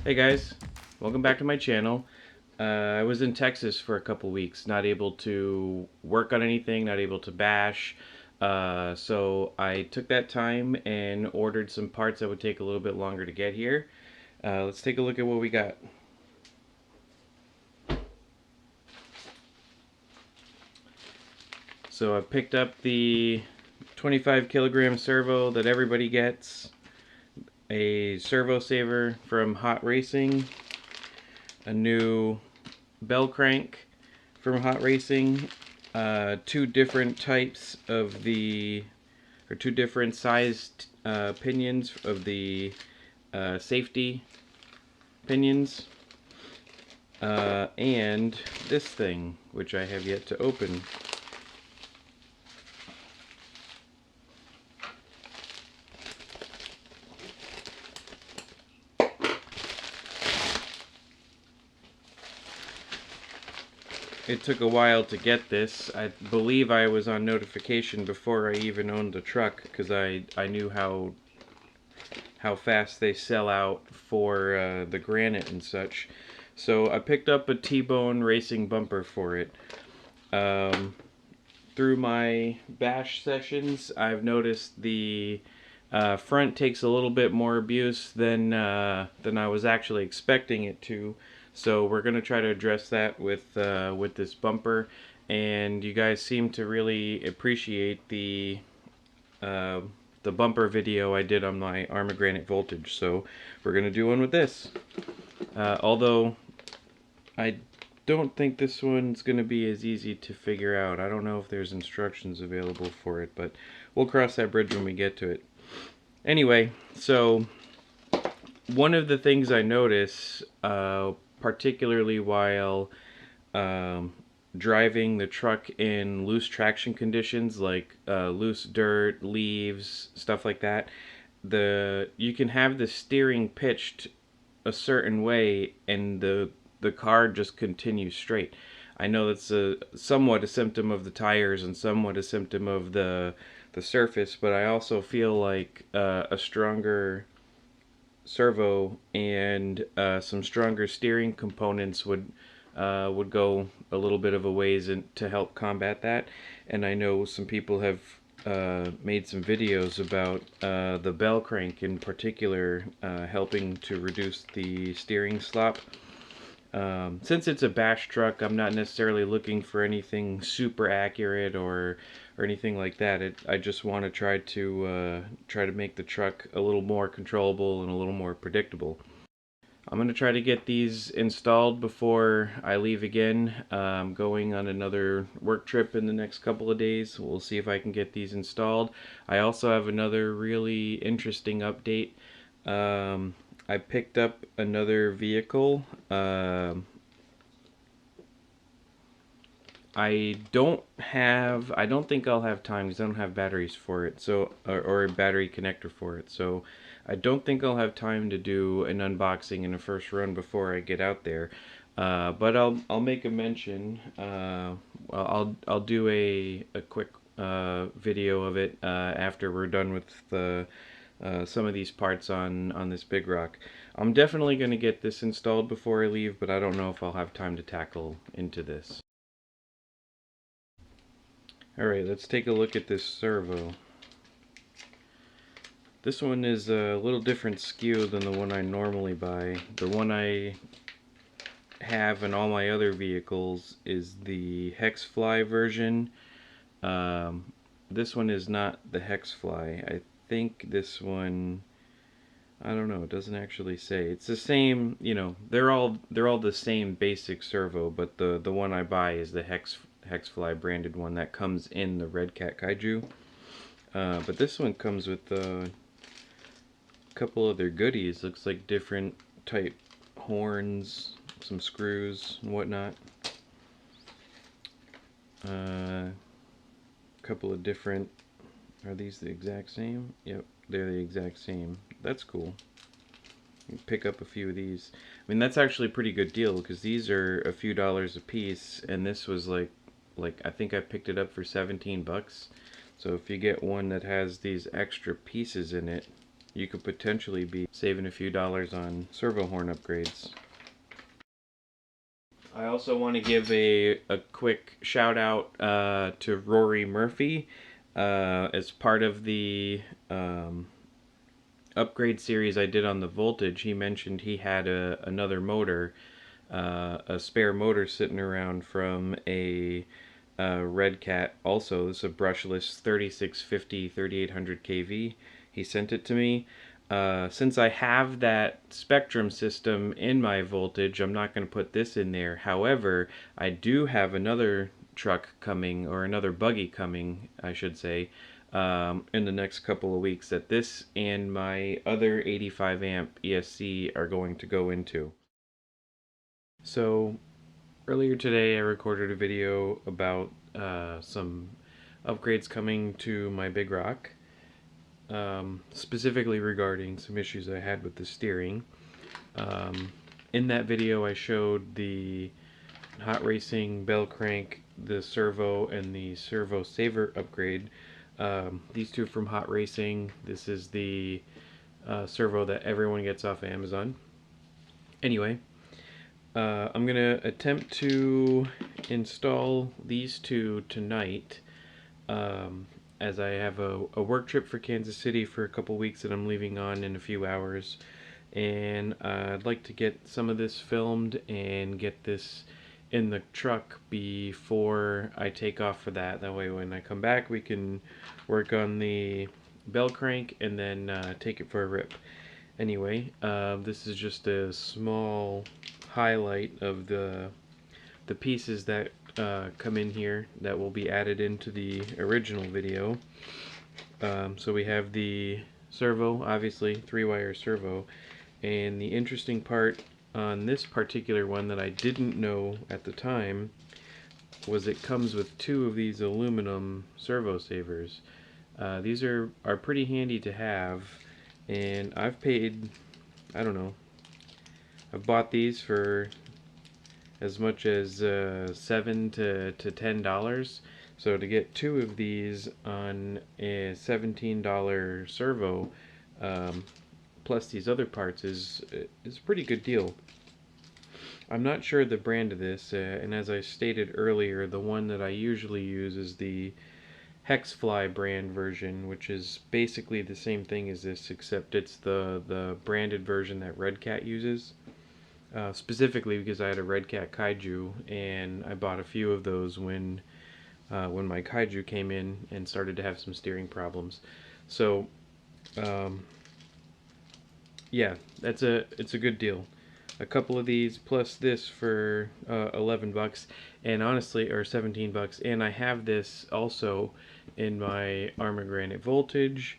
Hey guys, welcome back to my channel. I was in Texas for a couple weeks, not able to work on anything, not able to bash. So I took that time and ordered some parts that would take a little bit longer to get here. Let's take a look at what we got. So I picked up the 25 kilogram servo that everybody gets, a servo saver from Hot Racing, a new bell crank from Hot Racing, two different types of two different sized pinions of the safety pinions, and this thing, which I have yet to open. It took a while to get this. I believe I was on notification before I even owned the truck because I knew how fast they sell out for the granite and such. So I picked up a T-bone racing bumper for it. Through my bash sessions, I've noticed the front takes a little bit more abuse than I was actually expecting it to. So we're gonna try to address that with this bumper, and you guys seem to really appreciate the bumper video I did on my Armor Granite Voltage. So we're gonna do one with this. Although I don't think this one's gonna be as easy to figure out. I don't know if there's instructions available for it, but we'll cross that bridge when we get to it. Anyway, so one of the things I notice, particularly while driving the truck in loose traction conditions, like loose dirt, leaves, stuff like that, you can have the steering pitched a certain way and the car just continues straight. I know that's somewhat a symptom of the tires and somewhat a symptom of the surface, but I also feel like a stronger servo and some stronger steering components would go a little bit of a ways to help combat that. And I know some people have made some videos about the bell crank in particular helping to reduce the steering slop. Since it's a bash truck, I'm not necessarily looking for anything super accurate or anything like that. I just want to try to make the truck a little more controllable and a little more predictable. I'm going to try to get these installed before I leave again. I'm going on another work trip in the next couple of days. We'll see if I can get these installed. I also have another really interesting update. I picked up another vehicle. I don't think I'll have time because I don't have batteries for it, so or a battery connector for it. So I don't think I'll have time to do an unboxing in a first run before I get out there. But I'll make a mention. I'll do a quick video of it after we're done with some of these parts on this big rock. I'm definitely going to get this installed before I leave, but I don't know if I'll have time to tackle into this. Alright, let's take a look at this servo. This one is a little different skew than the one I normally buy. The one I have in all my other vehicles is the Hexfly version. This one is not the Hexfly. I think this one, I don't know, it doesn't actually say. It's the same, you know, they're all the same basic servo, but the one I buy is the Hexfly branded one that comes in the Red Cat Kaiju. But this one comes with a couple other goodies. Looks like different type horns, some screws and whatnot. A couple of different, are these the exact same? Yep, they're the exact same. That's cool. You can pick up a few of these. I mean, that's actually a pretty good deal because these are a few dollars a piece, and this was like I think I picked it up for 17 bucks. So if you get one that has these extra pieces in it, you could potentially be saving a few dollars on servo horn upgrades. I also want to give a quick shout out to Rory Murphy. As part of the upgrade series I did on the voltage, he mentioned he had another motor, a spare motor sitting around from a Red Cat. Also, this is a brushless 3650 3800 kV. He sent it to me. Since I have that Spectrum system in my voltage, I'm not going to put this in there. However, I do have another truck coming, or another buggy coming, I should say, in the next couple of weeks that this and my other 85 amp ESC are going to go into. So earlier today I recorded a video about some upgrades coming to my Big Rock, specifically regarding some issues I had with the steering. In that video I showed the hot racing bell crank, the servo, and the servo saver upgrade. These two from hot racing. This is the servo that everyone gets off of Amazon. Anyway, I'm going to attempt to install these two tonight, as I have a work trip for Kansas City for a couple weeks that I'm leaving on in a few hours. And I'd like to get some of this filmed and get this in the truck before I take off for that. That way when I come back we can work on the bell crank and then take it for a rip. Anyway, this is just a small highlight of the pieces that come in here that will be added into the original video. So we have the servo, obviously 3-wire servo, and the interesting part on this particular one that I didn't know at the time was it comes with 2 of these aluminum servo savers. These are pretty handy to have, and I've paid, I don't know, I've bought these for as much as $7 to $10. So to get 2 of these on a $17 servo, plus these other parts, is a pretty good deal. I'm not sure the brand of this, and as I stated earlier, the one that I usually use is the Hexfly brand version, which is basically the same thing as this, except it's the branded version that Red Cat uses. Specifically because I had a Red Cat Kaiju, and I bought a few of those when my Kaiju came in and started to have some steering problems. So yeah, it's a good deal. A couple of these plus this for $11, and honestly, or $17, and I have this also in my Armor Granite Voltage.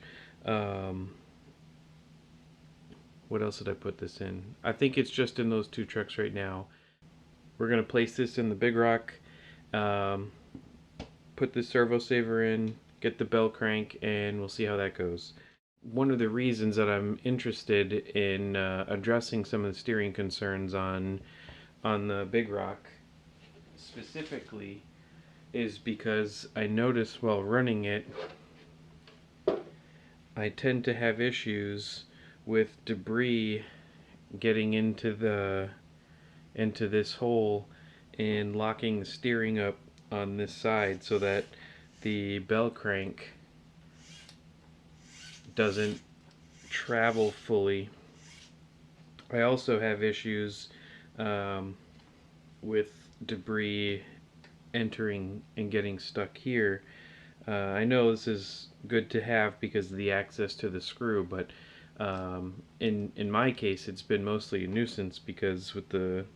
What else did I put this in? I think it's just in those 2 trucks right now. We're going to place this in the Big Rock, put the servo saver in, get the bell crank, and we'll see how that goes. One of the reasons that I'm interested in addressing some of the steering concerns on the Big Rock specifically is because I noticed while running it, I tend to have issues with debris getting into this hole and locking the steering up on this side so that the bell crank doesn't travel fully. I also have issues with debris entering and getting stuck here. I know this is good to have because of the access to the screw, but in my case it's been mostly a nuisance because with the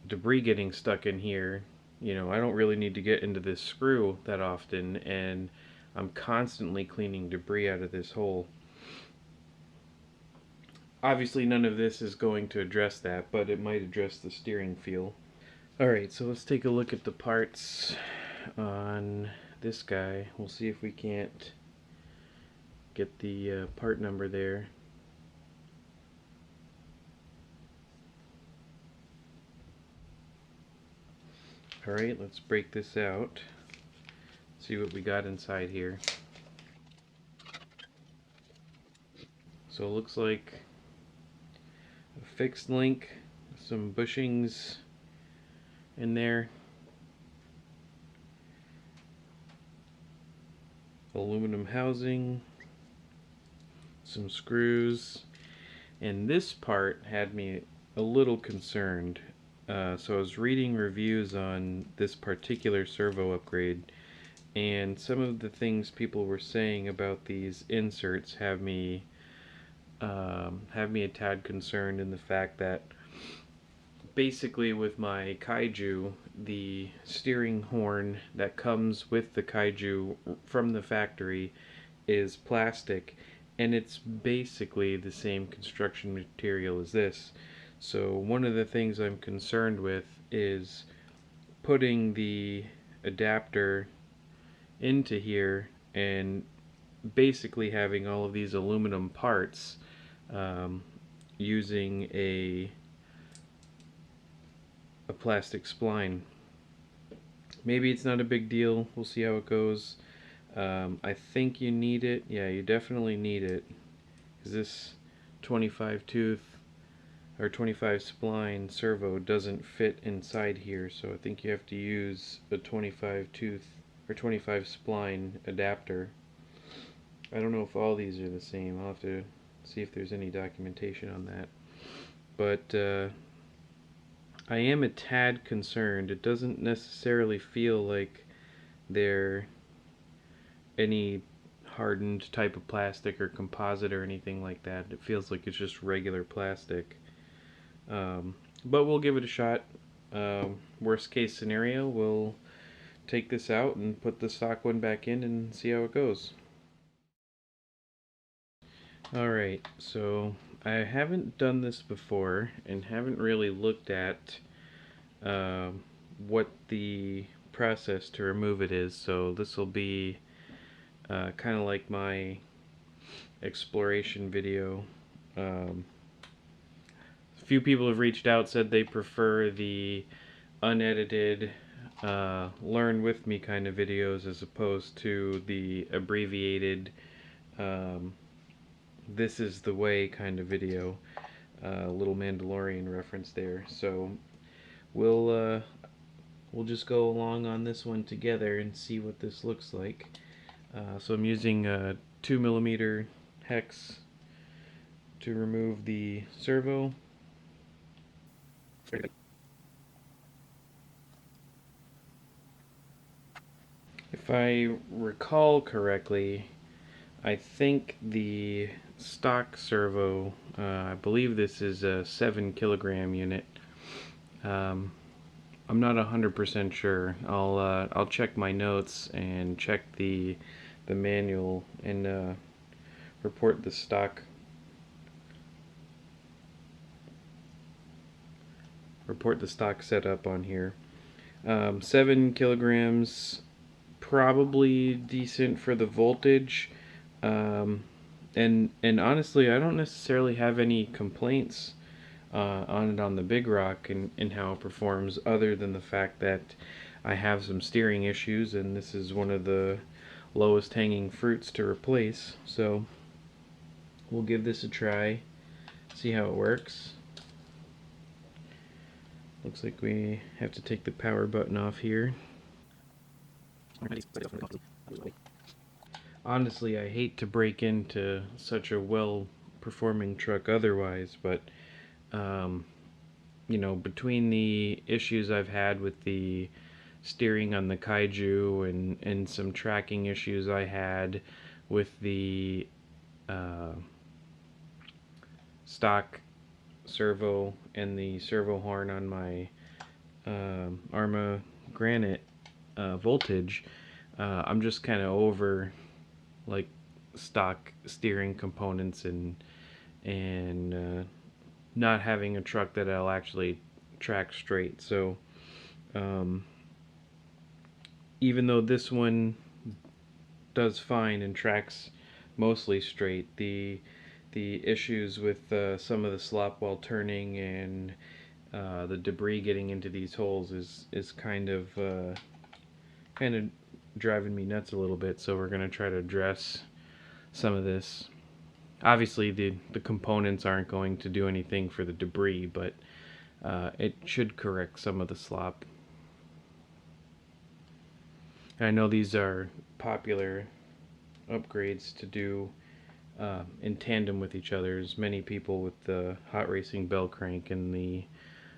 debris getting stuck in here, you know, I don't really need to get into this screw that often, and I'm constantly cleaning debris out of this hole. Obviously none of this is going to address that, but it might address the steering feel. Alright, so let's take a look at the parts on this guy. We'll see if we can't get the part number there. Alright, let's break this out. See what we got inside here. So it looks like a fixed link, some bushings in there, aluminum housing, some screws, and this part had me a little concerned. So I was reading reviews on this particular servo upgrade, and some of the things people were saying about these inserts have me a tad concerned in the fact that basically with my kaiju, the steering horn that comes with the kaiju from the factory is plastic, and it's basically the same construction material as this. So one of the things I'm concerned with is putting the adapter into here and basically having all of these aluminum parts, um, using a plastic spline. Maybe it's not a big deal. We'll see how it goes. I think you need it. Yeah, you definitely need it. Because this 25 tooth or 25 spline servo doesn't fit inside here, so I think you have to use a 25 tooth or 25 spline adapter. I don't know if all these are the same. I'll have to see if there's any documentation on that. But I am a tad concerned. It doesn't necessarily feel like they're any hardened type of plastic or composite or anything like that. It feels like it's just regular plastic. But we'll give it a shot. Worst case scenario, we'll take this out and put the stock one back in and see how it goes. Alright, so I haven't done this before and haven't really looked at uh, what the process to remove it is, so this will be kind of like my exploration video. Um, a few people have reached out, said they prefer the unedited, learn with me kind of videos as opposed to the abbreviated, um, this is the way kind of video. Little Mandalorian reference there. So we'll just go along on this one together and see what this looks like. So I'm using a 2mm hex to remove the servo. If I recall correctly, I think the stock servo, I believe this is a 7 kilogram unit. Um, I'm not 100% sure. I'll check my notes and check the manual and report the stock setup on here. 7 kilograms, probably decent for the voltage. And honestly, I don't necessarily have any complaints on it on the Big Rock and how it performs, other than the fact that I have some steering issues, and this is one of the lowest hanging fruits to replace. So we'll give this a try, see how it works. Looks like we have to take the power button off here. Honestly, I hate to break into such a well performing truck otherwise, but um, you know, between the issues I've had with the steering on the Kaiju and some tracking issues I had with the stock servo and the servo horn on my Arma Granite voltage, I'm just kind of over like stock steering components and not having a truck that I'll actually track straight. So even though this one does fine and tracks mostly straight, the issues with some of the slop while turning and the debris getting into these holes is kind of driving me nuts a little bit. So we're gonna try to address some of this. Obviously, the components aren't going to do anything for the debris, but it should correct some of the slop. I know these are popular upgrades to do in tandem with each other. There's many people with the hot racing bell crank and the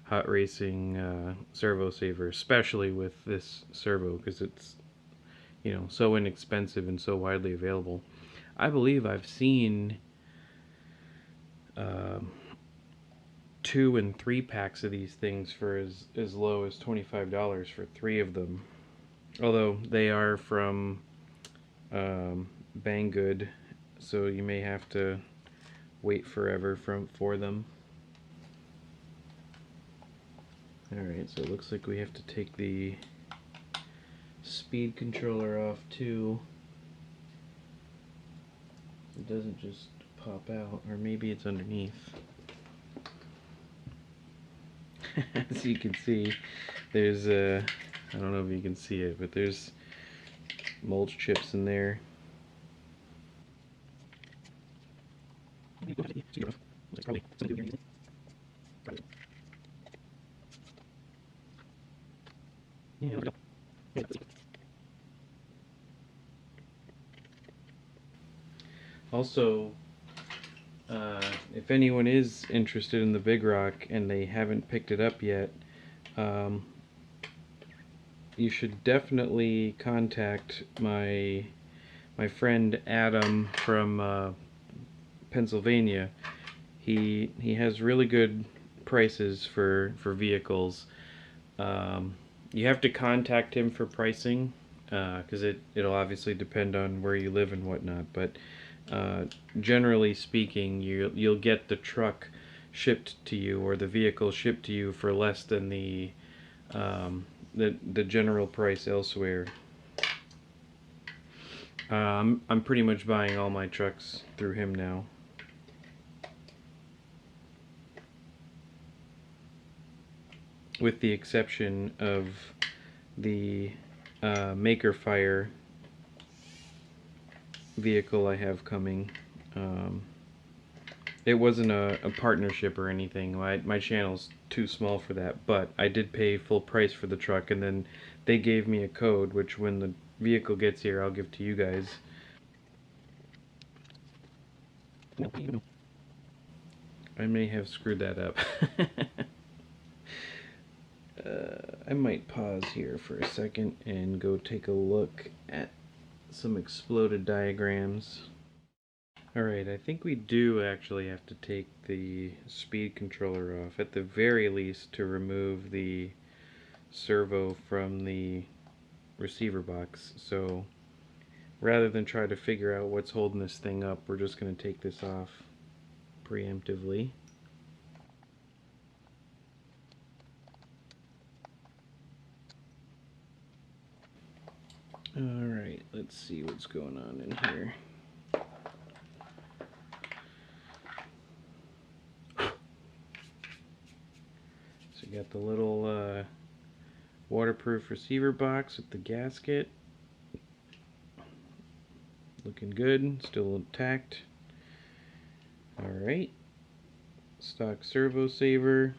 hot racing servo saver, especially with this servo because it's, you know, so inexpensive and so widely available. I believe I've seen uh, 2 and 3 packs of these things for as low as $25 for 3 of them. Although they are from Banggood, so you may have to wait forever for them. Alright, so it looks like we have to take the speed controller off too. It doesn't just pop out, or maybe it's underneath. As you can see, there's I don't know if you can see it, but there's mulch chips in there. Also, if anyone is interested in the Big Rock and they haven't picked it up yet, um, you should definitely contact my friend Adam from Pennsylvania. He has really good prices for vehicles. You have to contact him for pricing because it'll obviously depend on where you live and whatnot. But generally speaking, you'll get the truck shipped to you or the vehicle shipped to you for less than the general price elsewhere. I'm pretty much buying all my trucks through him now. With the exception of the Maker Fire vehicle I have coming. It wasn't a partnership or anything. My channel's too small for that, but I did pay full price for the truck, and then they gave me a code, which when the vehicle gets here, I'll give to you guys. I may have screwed that up. I might pause here for a second and go take a look at some exploded diagrams. Alright, I think we do actually have to take the speed controller off, at the very least to remove the servo from the receiver box. So rather than try to figure out what's holding this thing up, we're just going to take this off preemptively. Alright, let's see what's going on in here. So you got the little waterproof receiver box with the gasket. Looking good, still intact. Alright, stock servo saver.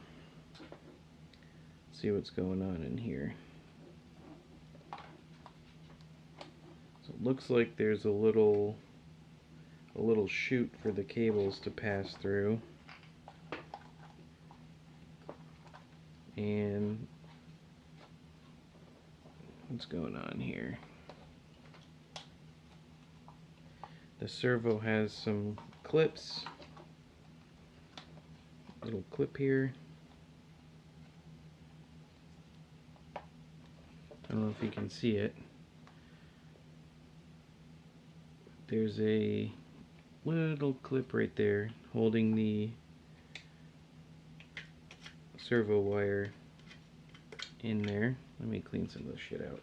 Let's see what's going on in here. So it looks like there's a little chute for the cables to pass through. And what's going on here? The servo has some clips. Little clip here. I don't know if you can see it. There's a little clip right there holding the servo wire in there. Let me clean some of this shit out.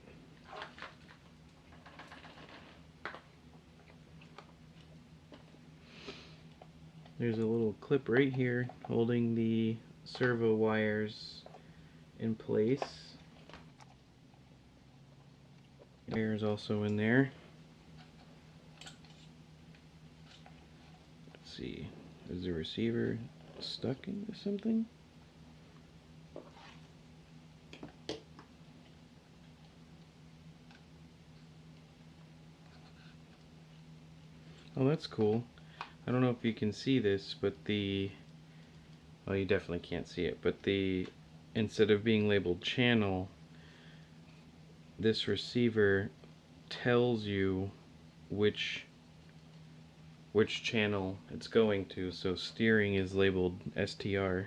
There's a little clip right here holding the servo wires in place. Wire is also in there. Let's see. Is the receiver stuck into something? Oh, that's cool. I don't know if you can see this, but well, you definitely can't see it, but instead of being labeled channel, this receiver tells you which channel it's going to. So steering is labeled STR.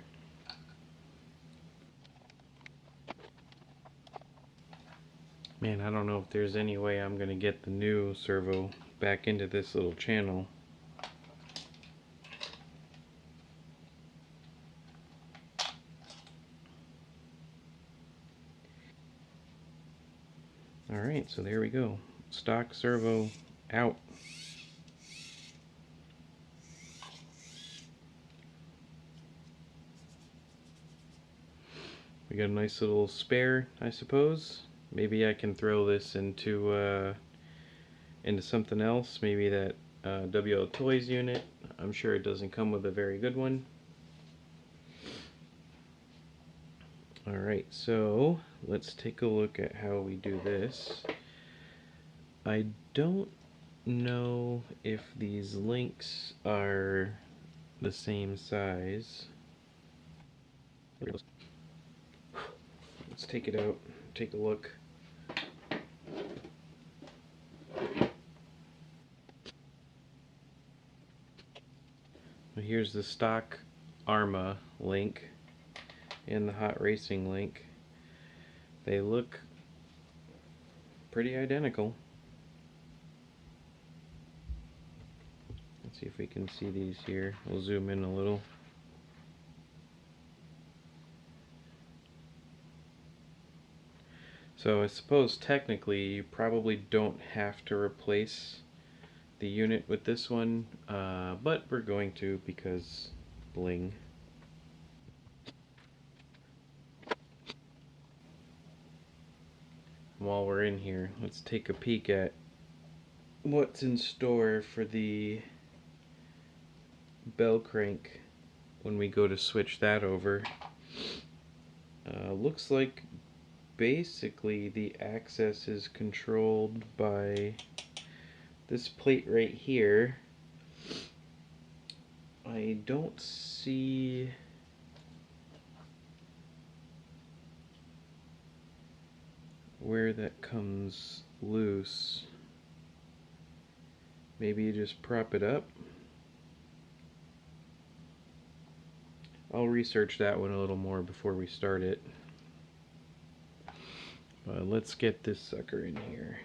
Man, I don't know if there's any way I'm gonna get the new servo back into this little channel. Alright, so there we go. Stock servo out. We got a nice little spare, I suppose. Maybe I can throw this into something else. Maybe that WL Toys unit. I'm sure it doesn't come with a very good one. Alright, so let's take a look at how we do this. I don't know if these links are the same size. Let's take it out, take a look. Here's the stock Arma link and the hot racing link. They look pretty identical. Let's see if we can see these here. We'll zoom in a little. So I suppose technically you probably don't have to replace the unit with this one, but we're going to because bling. While we're in here, let's take a peek at what's in store for the bell crank when we go to switch that over. Looks like basically the access is controlled by this plate right here. I don't see where that comes loose. Maybe you just prop it up. I'll research that one a little more before we start it. Let's get this sucker in here.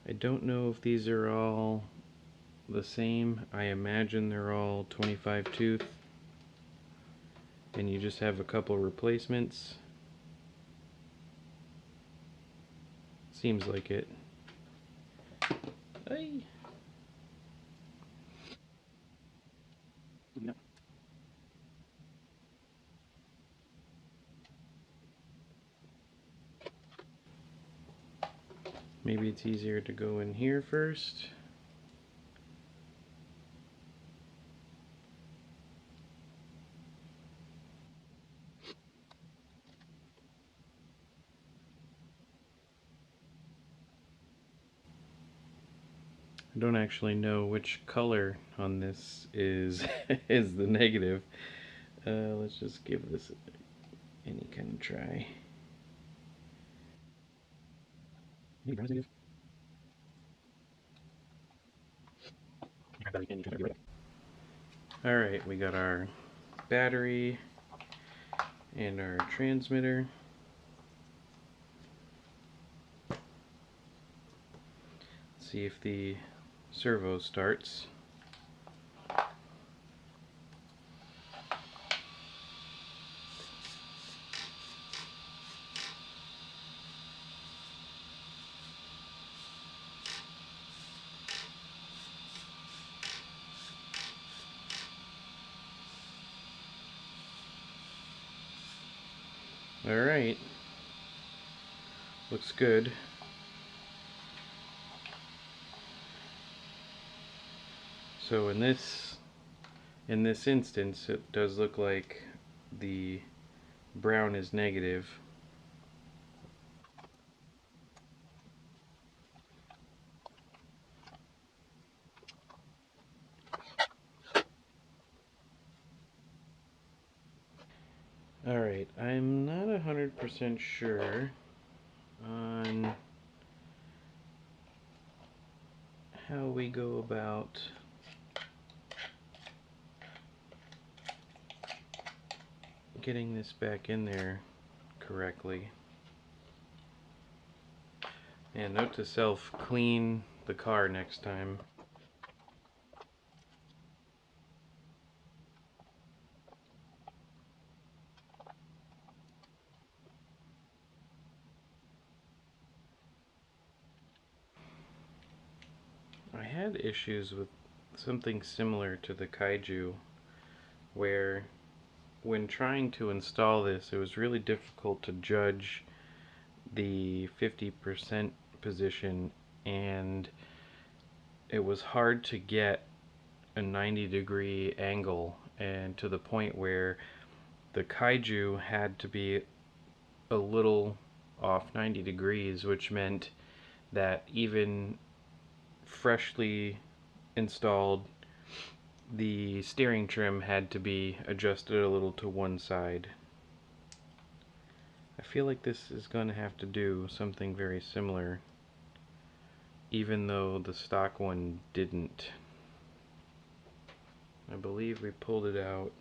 I don't know if these are all the same. I imagine they're all 25 tooth and you just have a couple replacements. Seems like it. Hey. No. Maybe it's easier to go in here first. I don't actually know which color on this is is the negative. Let's just give this any kind of try. Alright, we got our battery and our transmitter. Let's see if the servo starts. Alright. Looks good. So in this instance, it does look like the brown is negative. Alright, I'm not 100% sure on how we go about getting this back in there correctly. And note to self, clean the car next time. I had issues with something similar to the Kaiju, where when trying to install this, it was really difficult to judge the 50% position, and it was hard to get a 90-degree angle, and to the point where the Kaiju had to be a little off 90 degrees, which meant that even freshly installed, the steering trim had to be adjusted a little to one side. I feel like this is going to have to do something very similar, even though the stock one didn't. I believe we pulled it out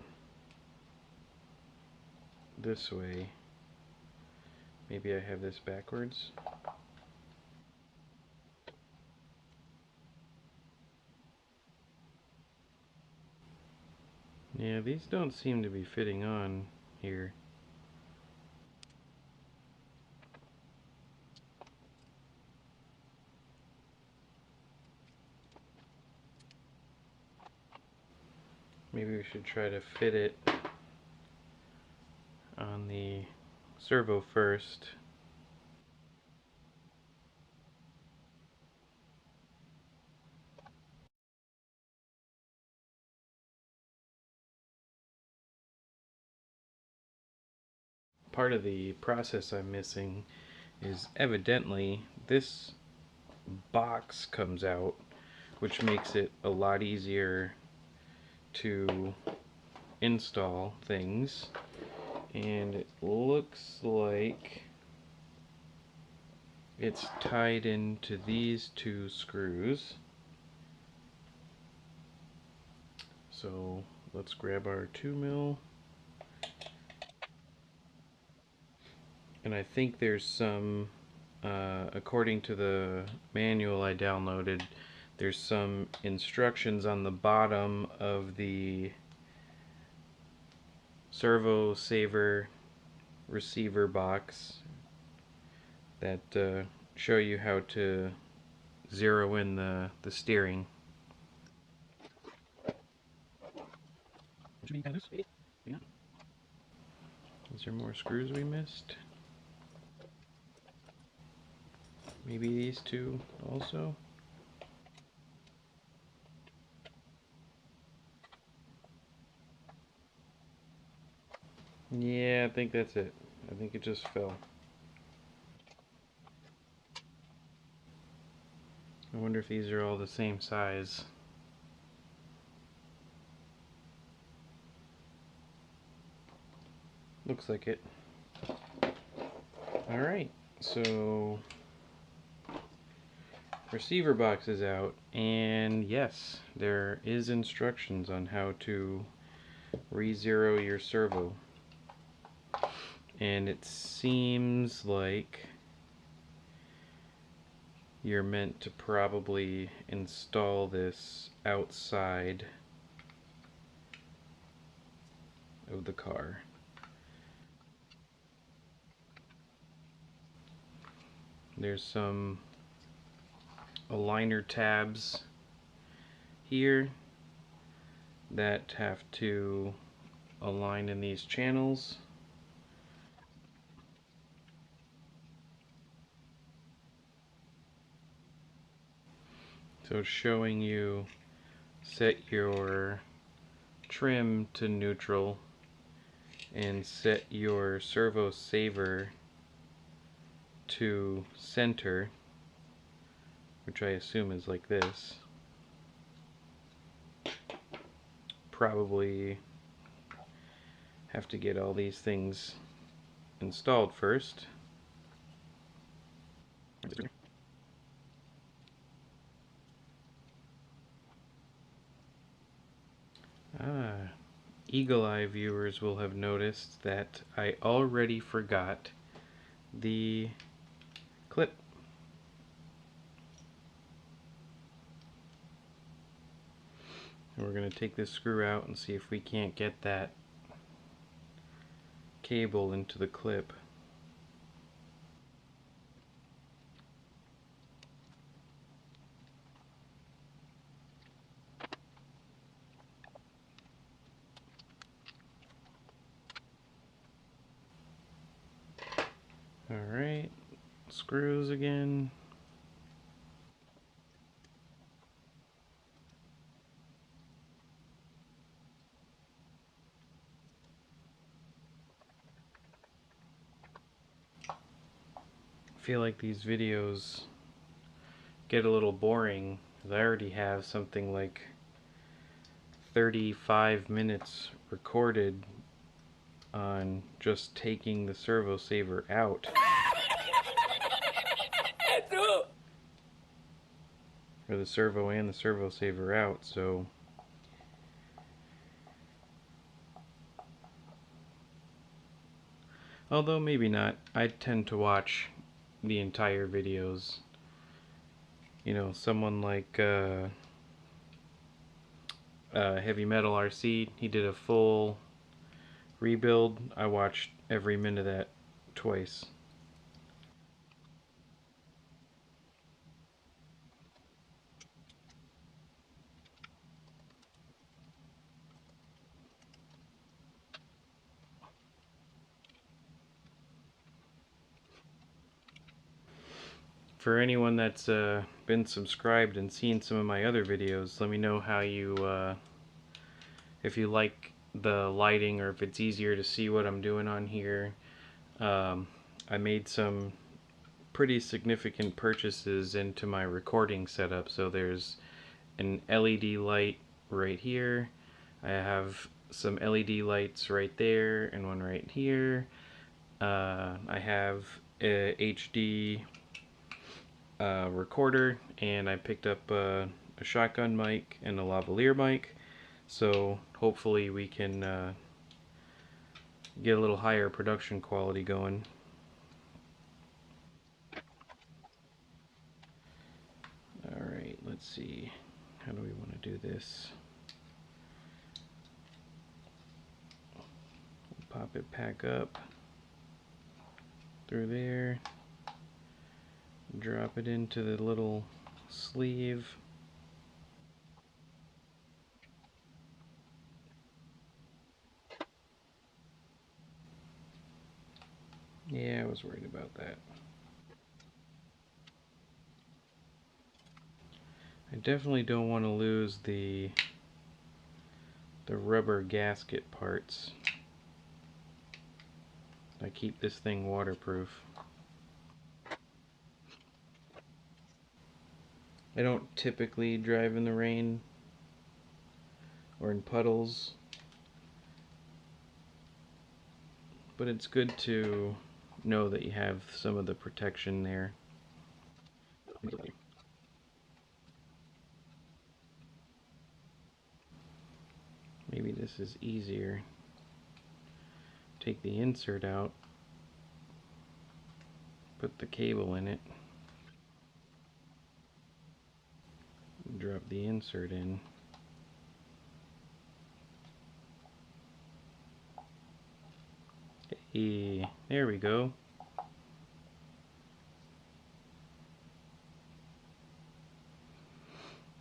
this way. Maybe I have this backwards. Yeah, these don't seem to be fitting on here. Maybe we should try to fit it on the servo first. Part of the process I'm missing is evidently this box comes out, which makes it a lot easier to install things. And it looks like it's tied into these two screws. So let's grab our 2mm. And I think there's some, according to the manual I downloaded, there's some instructions on the bottom of the servo saver receiver box that show you how to zero in the steering. Is there more screws we missed? Maybe these two also? Yeah, I think that's it. I think it just fell. I wonder if these are all the same size. Looks like it. Alright, so receiver box is out, and yes, there is instructions on how to re-zero your servo. And it seems like you're meant to probably install this outside of the car. There's some aligner tabs here that have to align in these channels. So showing you set your trim to neutral and set your servo saver to center, which I assume is like this. Probably have to get all these things installed first. Ah, eagle eye viewers will have noticed that I already forgot the clip. And we're going to take this screw out and see if we can't get that cable into the clip. Alright, screws again. I feel like these videos get a little boring because I already have something like 35 minutes recorded on just taking the servo saver out. Or the servo and the servo saver out, so although maybe not, I tend to watch the entire videos. You know, someone like Heavy Metal RC, he did a full rebuild. I watched every minute of that twice. For anyone that's been subscribed and seen some of my other videos, let me know how you, if you like the lighting or if it's easier to see what I'm doing on here. I made some pretty significant purchases into my recording setup. So there's an LED light right here. I have some LED lights right there and one right here. I have a HD recorder, and I picked up a shotgun mic and a lavalier mic, so hopefully we can get a little higher production quality going. Alright, let's see, how do we want to do this? We'll pop it back up through there, drop it into the little sleeve. Yeah, I was worried about that. I definitely don't want to lose the rubber gasket parts. I keep this thing waterproof. I don't typically drive in the rain or in puddles, but it's good to know that you have some of the protection there. Maybe this is easier. Take the insert out, put the cable in it, drop the insert in. Hey, there we go.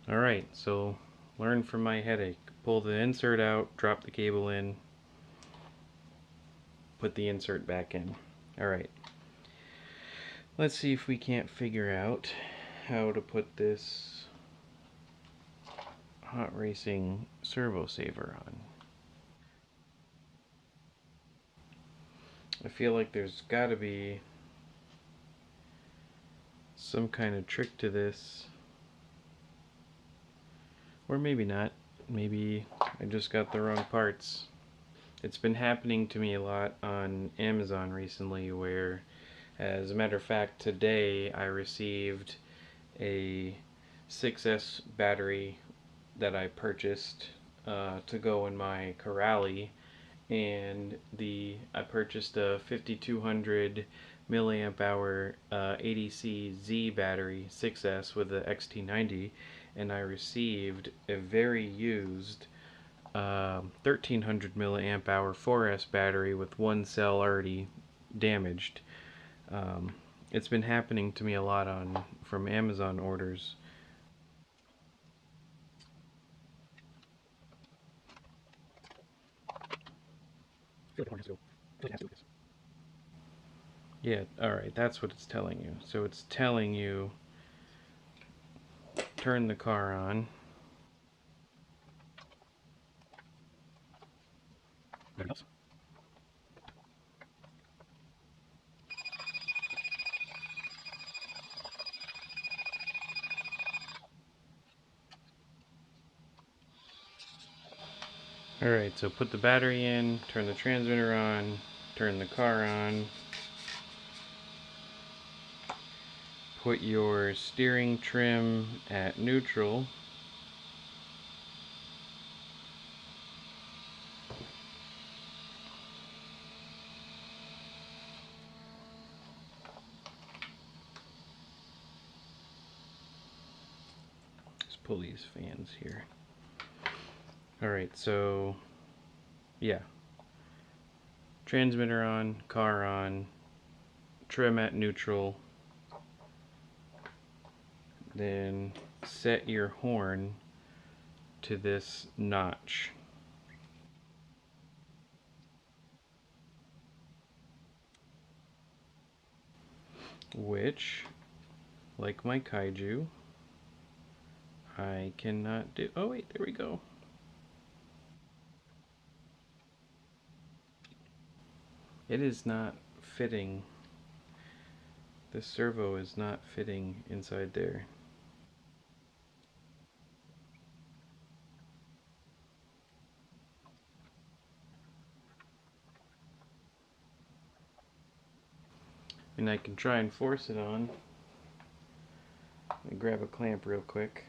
Alright, so learn from my headache. Pull the insert out, drop the cable in, put the insert back in. Alright, let's see if we can't figure out how to put this hot racing servo saver on. I feel like there's gotta be some kind of trick to this. Or maybe not. Maybe I just got the wrong parts. It's been happening to me a lot on Amazon recently where, as a matter of fact, today I received a 6S battery that I purchased to go in my Corrali, and I purchased a 5200 milliamp hour ADC Z battery 6S with the XT90, and I received a very used 1300 milliamp hour 4S battery with one cell already damaged. Um, it's been happening to me a lot on from Amazon orders. Yeah, alright, that's what it's telling you. So it's telling you turn the car on. Alright, so put the battery in, turn the transmitter on, turn the car on, put your steering trim at neutral. Let's pull these fans here. Alright, so yeah. Transmitter on, car on, trim at neutral, then set your horn to this notch, which, like my kaiju, I cannot do. Oh wait, there we go. It is not fitting. The servo is not fitting inside there. And I can try and force it on. Let me grab a clamp real quick.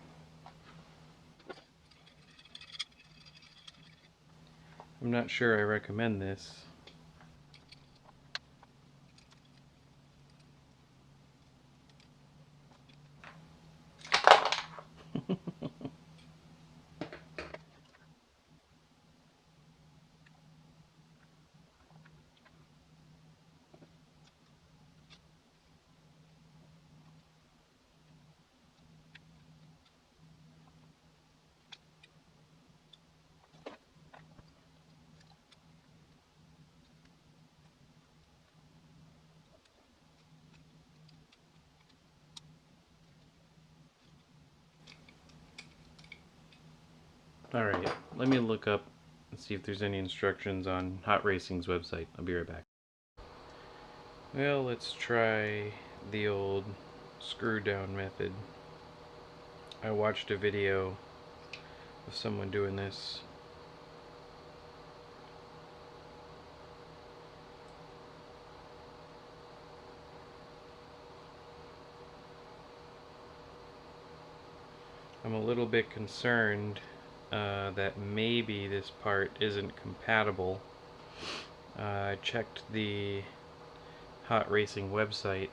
I'm not sure I recommend this. Alright, let me look up and see if there's any instructions on Hot Racing's website. I'll be right back. Well, let's try the old screw down method. I watched a video of someone doing this. I'm a little bit concerned that maybe this part isn't compatible. I checked the Hot Racing website.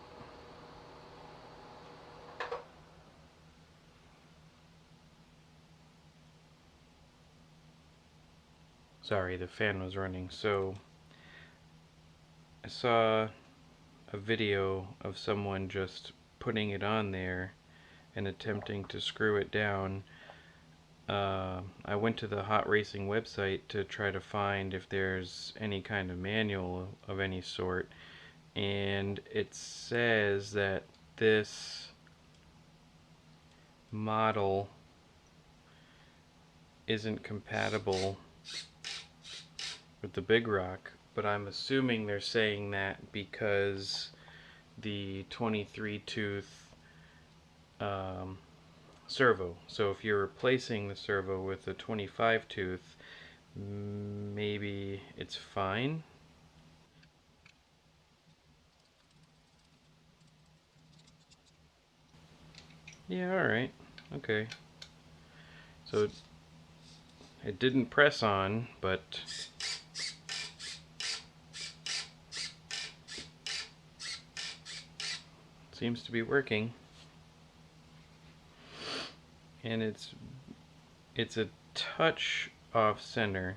Sorry, the fan was running. So I saw a video of someone just putting it on there and attempting to screw it down. I went to the Hot Racing website to try to find if there's any kind of manual of any sort, and it says that this model isn't compatible with the big rock, but I'm assuming they're saying that because the 23 tooth servo. So if you're replacing the servo with a 25 tooth, maybe it's fine. Yeah, alright. Okay. So it didn't press on, but it seems to be working. And it's a touch off center.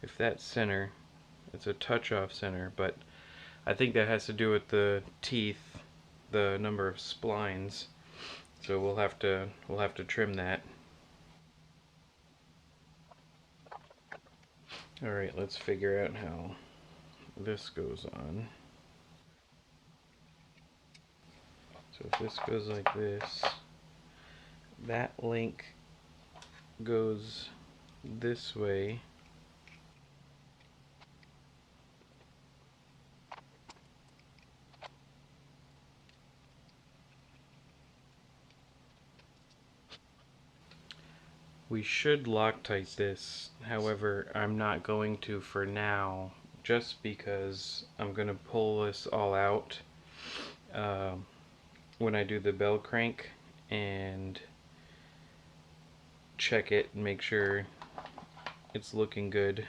If that's center, it's a touch off center, but I think that has to do with the teeth, the number of splines. So we'll have to trim that. All right, let's figure out how this goes on. So if this goes like this, that link goes this way. We should Loctite this, however, I'm not going to for now, just because I'm going to pull this all out when I do the bell crank and check it and make sure it's looking good.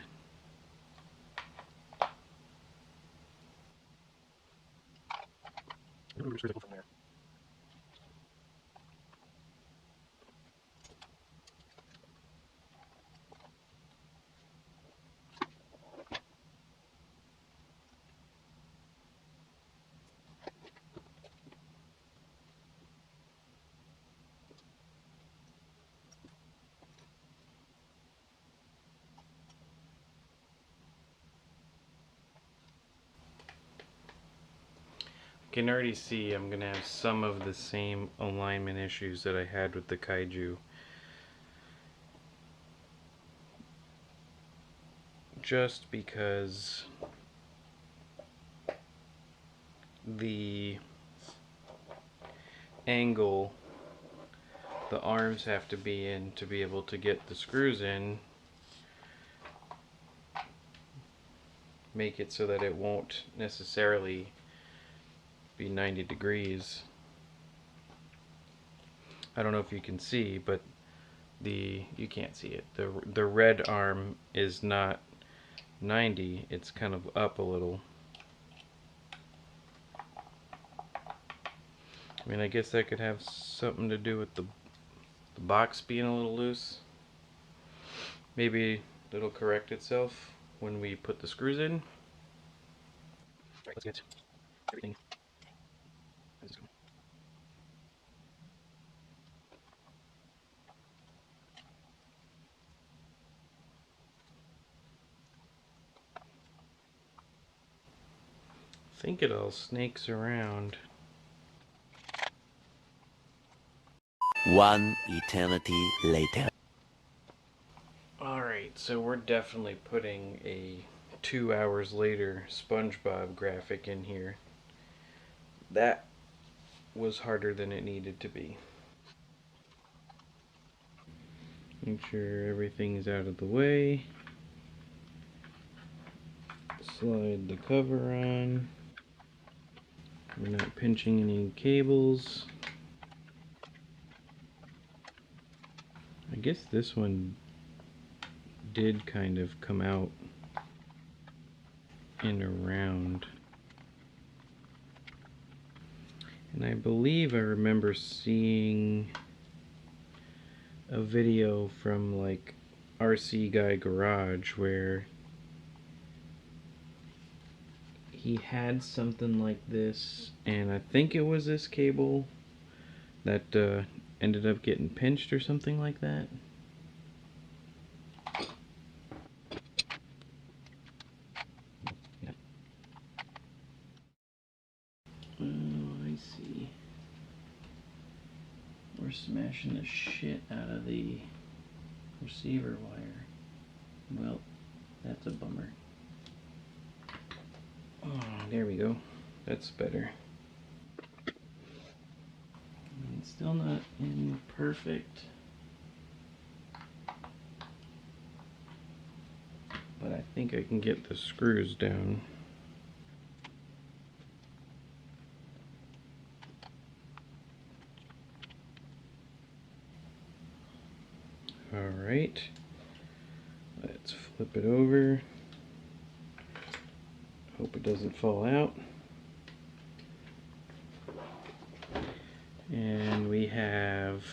I can already see I'm going to have some of the same alignment issues that I had with the Kaiju. Just because the angle the arms have to be in to be able to get the screws in make it so that it won't necessarily be 90 degrees. I don't know if you can see, but you can't see it. The red arm is not 90, it's kind of up a little. I mean, I guess that could have something to do with the box being a little loose. Maybe it'll correct itself when we put the screws in. Alright, let's get everything. I think it all snakes around. One eternity later. Alright, so we're definitely putting a 2 hours later SpongeBob graphic in here. That was harder than it needed to be. Make sure everything's out of the way. Slide the cover on. We're not pinching any cables. I guess this one did kind of come out and around. And I believe I remember seeing a video from like RC Guy Garage where he had something like this, and I think it was this cable that ended up getting pinched or something like that. Oh, I see. We're smashing the shit out of the receiver wire. Well, that's a bummer. Oh, there we go. That's better. I mean, still not in perfect, but I think I can get the screws down. Alright, let's flip it over. Hope it doesn't fall out. And we have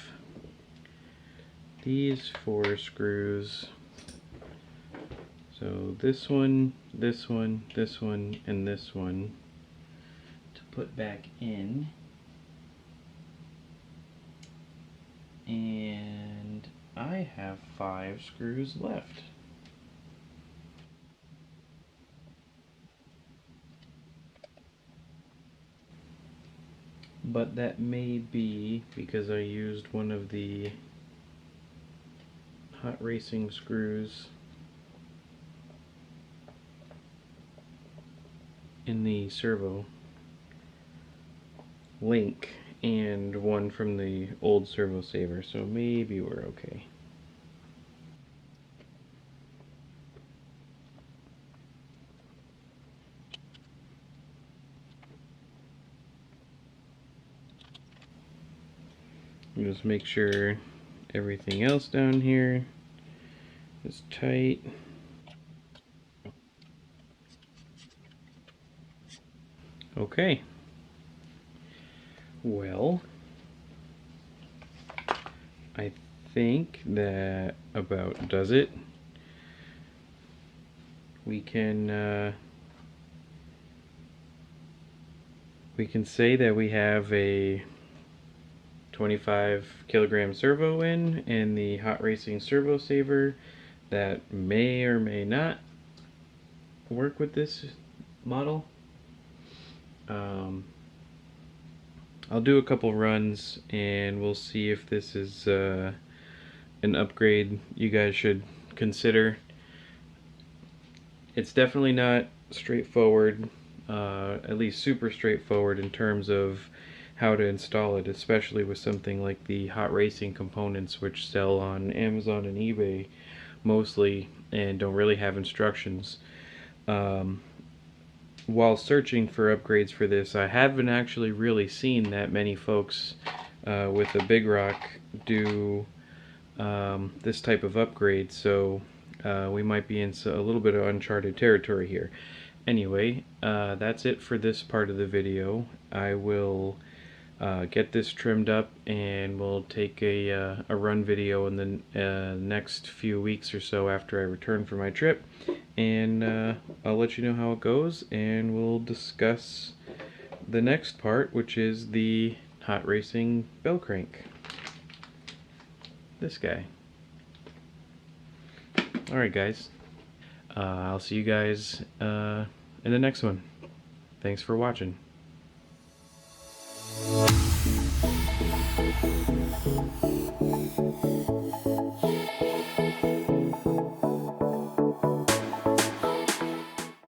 these 4 screws. So this one, this one, this one, and this one to put back in. And I have 5 screws left. But that may be because I used one of the hot racing screws in the servo link and one from the old servo saver, so maybe we're okay. Just make sure everything else down here is tight. Okay. Well, I think that about does it. We can say that we have a 25 kilogram servo in the hot racing servo saver that may or may not work with this model. I'll do a couple runs and we'll see if this is an upgrade you guys should consider. It's definitely not straightforward, at least super straightforward in terms of how to install it, especially with something like the hot racing components, which sell on Amazon and eBay mostly and don't really have instructions. While searching for upgrades for this, I haven't actually really seen that many folks with a Big Rock do this type of upgrade, so we might be in a little bit of uncharted territory here. Anyway, that's it for this part of the video. I will get this trimmed up and we'll take a run video in the next few weeks or so after I return from my trip, and I'll let you know how it goes, and we'll discuss the next part, which is the hot racing bell crank. This guy. Alright guys, I'll see you guys in the next one. Thanks for watching.